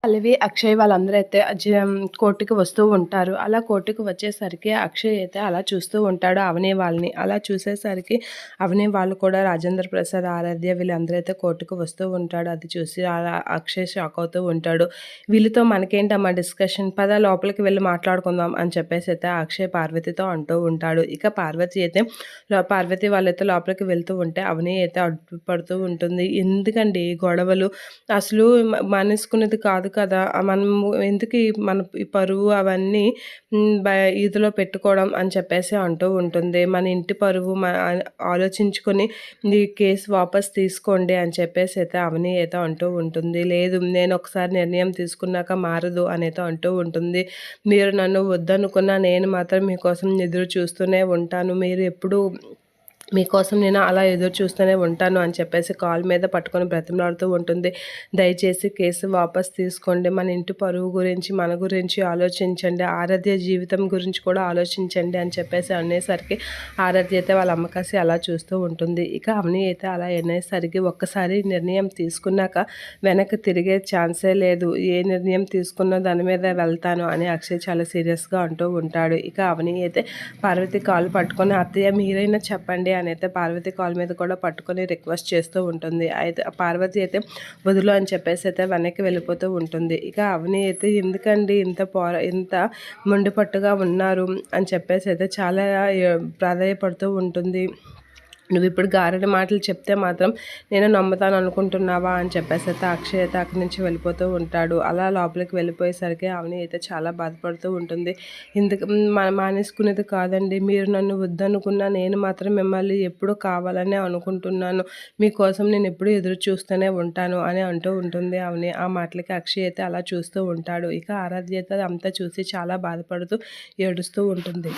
పల్లవి, అక్షయ్ వాళ్ళందరూ అయితే కోర్ట్‌కి వస్తూ ఉంటారు. అలా కోర్ట్‌కి వచ్చేసరికి అక్షయ్ అయితే అలా చూస్తూ ఉంటాడు అవని వాళ్ళని. అలా చూసేసరికి అవని వాళ్ళు కూడా రాజేంద్ర ప్రసాద్, ఆరాధ్య వీళ్ళందరూ అయితే కోర్ట్‌కి వస్తూ ఉంటాడు. అది చూసి అలా అక్షయ్ షాక్ అవుతూ ఉంటాడు. వీళ్ళతో మనకేంటమ్మా డిస్కషన్, పద లోపలికి వెళ్లి మాట్లాడుకుందాం అని చెప్పేసి అయితే అక్షయ్ పార్వతితో అంటూ ఉంటాడు. ఇక పార్వతి అయితే పార్వతి వాళ్ళైతే లోపలికి వెళ్తూ ఉంటే అవని అయితే అడ్డుపడుతూ ఉంటుంది. ఎందుకండి గొడవలు, అసలు మానేసుకునేది కాదు కదా! మనము ఎందుకు ఈ పరువు అవన్నీ ఇదిలో పెట్టుకోవడం అని చెప్పేసి అంటూ ఉంటుంది. మన ఇంటి పరువు ఆలోచించుకొని ఈ కేసు వాపస్ తీసుకోండి అని చెప్పేసి అయితే అవని అయితే అంటూ ఉంటుంది. లేదు, నేను ఒకసారి నిర్ణయం తీసుకున్నాక మారదు అనైతే అంటూ ఉంటుంది. మీరు నన్ను వద్దనుకున్నా నేను మాత్రం మీకోసం ఎదురు చూస్తూనే ఉంటాను. మీరు ఎప్పుడు మీకోసం నేను అలా ఎదురు చూస్తూనే ఉంటాను అని చెప్పేసి కాల్ మీద పట్టుకొని బ్రతిమలాడుతూ ఉంటుంది. దయచేసి కేసు వాపస్ తీసుకోండి. మన ఇంటి పరువు గురించి, మన గురించి ఆలోచించండి. ఆరాధ్య జీవితం గురించి కూడా ఆలోచించండి అని చెప్పేసి అనేసరికి ఆరాధ్య అయితే వాళ్ళ అమ్మకాసి అలా చూస్తూ ఉంటుంది. ఇక అవని అయితే అలా అనేసరికి ఒక్కసారి నిర్ణయం తీసుకున్నాక వెనక్కి తిరిగే ఛాన్సే లేదు. ఏ నిర్ణయం తీసుకున్నా దాని మీద వెళ్తాను అని అక్షయ్ చాలా సీరియస్గా అంటూ ఉంటాడు. ఇక అవని అయితే పార్వతి కాల్ పట్టుకొని అత్తయ్య మీరైనా చెప్పండి అని అయితే పార్వతి కాల్ మీద కూడా పట్టుకొని రిక్వెస్ట్ చేస్తూ ఉంటుంది. అయితే పార్వతి అయితే వదులు అని చెప్పేసి అయితే వెనక్కి వెళ్ళిపోతూ ఉంటుంది. ఇక అవని అయితే ఎందుకండి ఇంత మొండిపట్టుగా ఉన్నారు అని చెప్పేసి అయితే చాలా ప్రాధాయపడుతూ ఉంటుంది. నువ్వు ఇప్పుడు గారడి మాటలు చెప్తే మాత్రం నేను నమ్ముతాను అనుకుంటున్నావా అని చెప్పేసి అయితే అక్షయ్ అయితే అక్కడి నుంచి వెళ్ళిపోతూ ఉంటాడు. అలా లోపలికి వెళ్ళిపోయేసరికి అవని అయితే చాలా బాధపడుతూ ఉంటుంది. ఇందుకు మానేసుకునేది కాదండి, మీరు నన్ను వద్దనుకున్నా నేను మాత్రం మిమ్మల్ని ఎప్పుడూ కావాలనే అనుకుంటున్నాను. మీకోసం నేను ఎప్పుడూ ఎదురు చూస్తూనే ఉంటాను అని అంటూ ఉంటుంది అవని. ఆ మాటలకి అక్షయ్ అయితే అలా చూస్తూ ఉంటాడు. ఇక ఆరాధ్య అయితే అంతా చూసి చాలా బాధపడుతూ ఏడుస్తూ ఉంటుంది.